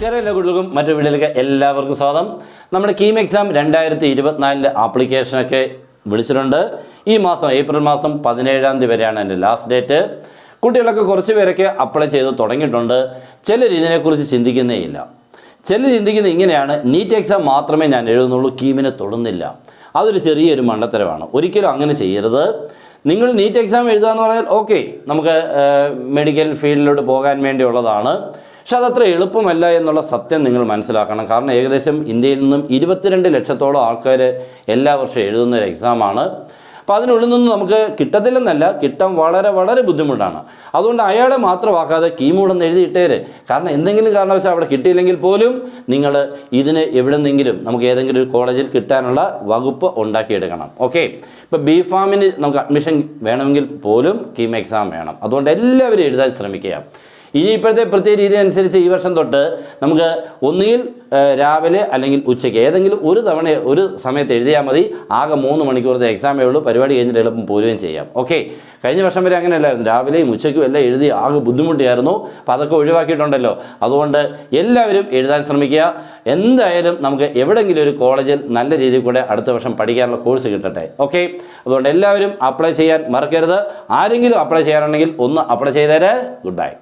നമസ്കാരം എല്ലാ കുട്ടികൾക്കും മറ്റൊരു വീഡിയോയിലേക്ക് എല്ലാവർക്കും സ്വാഗതം. നമ്മുടെ കീം എക്സാം 2024 ആപ്ലിക്കേഷനൊക്കെ വിളിച്ചിട്ടുണ്ട്. ഈ മാസം ഏപ്രിൽ മാസം 17-ാം തീയതി വരെയാണ് എൻ്റെ ലാസ്റ്റ് ഡേറ്റ്. കുട്ടികളൊക്കെ കുറച്ച് പേരൊക്കെ അപ്ലൈ ചെയ്ത് തുടങ്ങിയിട്ടുണ്ട്. ചിലർ ഇതിനെക്കുറിച്ച് ചിന്തിക്കുന്നേ ഇല്ല. ചിലർ ചിന്തിക്കുന്നത് ഇങ്ങനെയാണ്, നീറ്റ് എക്സാം മാത്രമേ ഞാൻ എഴുതുന്നുള്ളൂ, കീമിനെ തൊടുന്നില്ല. അതൊരു ചെറിയൊരു മണ്ടത്തരമാണ്. ഒരിക്കലും അങ്ങനെ ചെയ്യരുത്. നിങ്ങൾ നീറ്റ് എക്സാം എഴുതുക എന്ന് പറഞ്ഞാൽ ഓക്കെ, നമുക്ക് മെഡിക്കൽ ഫീൽഡിലോട്ട് പോകാൻ വേണ്ടിയുള്ളതാണ്. പക്ഷെ അതത്ര എളുപ്പമല്ല എന്നുള്ള സത്യം നിങ്ങൾ മനസ്സിലാക്കണം. കാരണം ഏകദേശം ഇന്ത്യയിൽ നിന്നും 22 ലക്ഷത്തോളം ആൾക്കാർ എല്ലാ വർഷവും എഴുതുന്ന ഒരു എക്സാമാണ്. അപ്പോൾ അതിനുള്ളിൽ നിന്ന് നമുക്ക് കിട്ടത്തില്ലെന്നല്ല, കിട്ടാൻ വളരെ വളരെ ബുദ്ധിമുട്ടാണ്. അതുകൊണ്ട് അയാളെ മാത്രമാക്കാതെ കീമൂടെന്ന് എഴുതിയിട്ടേര്. കാരണം എന്തെങ്കിലും കാരണവശാൽ അവിടെ കിട്ടിയില്ലെങ്കിൽ പോലും നിങ്ങൾ ഇതിന് എവിടെന്നെങ്കിലും നമുക്ക് ഏതെങ്കിലും ഒരു കോളേജിൽ കിട്ടാനുള്ള വകുപ്പ് ഉണ്ടാക്കിയെടുക്കണം. ഓക്കെ, ഇപ്പോൾ B.Pharm-ന് നമുക്ക് അഡ്മിഷൻ വേണമെങ്കിൽ പോലും കീം എക്സാം വേണം. അതുകൊണ്ട് എല്ലാവരും എഴുതാൻ ശ്രമിക്കുക. ഇനി ഇപ്പോഴത്തെ പ്രത്യേക രീതി അനുസരിച്ച് ഈ വർഷം തൊട്ട് നമുക്ക് ഒന്നുകിൽ രാവിലെ അല്ലെങ്കിൽ ഉച്ചയ്ക്ക് ഏതെങ്കിലും ഒരു സമയത്ത് എഴുതിയാൽ മതി. ആകെ 3 മണിക്കൂറത്തെ എക്സാമേ ഉള്ളൂ. പരിപാടി കഴിഞ്ഞിട്ട് എളുപ്പം പോരുകയും ചെയ്യാം. ഓക്കെ, കഴിഞ്ഞ വർഷം വരെ അങ്ങനെയല്ലായിരുന്നു. രാവിലെയും ഉച്ചയ്ക്കും എല്ലാം എഴുതി ആകെ ബുദ്ധിമുട്ടിയായിരുന്നു. അപ്പോൾ അതൊക്കെ ഒഴിവാക്കിയിട്ടുണ്ടല്ലോ. അതുകൊണ്ട് എല്ലാവരും എഴുതാൻ ശ്രമിക്കുക. എന്തായാലും നമുക്ക് എവിടെയെങ്കിലും ഒരു കോളേജിൽ നല്ല രീതിയിൽ കൂടെ അടുത്ത വർഷം പഠിക്കാനുള്ള കോഴ്സ് കിട്ടട്ടെ. ഓക്കെ, അതുകൊണ്ട് എല്ലാവരും അപ്ലൈ ചെയ്യാൻ മറക്കരുത്. ആരെങ്കിലും അപ്ലൈ ചെയ്യാനുണ്ടെങ്കിൽ ഒന്ന് അപ്ലൈ ചെയ്തേരെ. Good bye.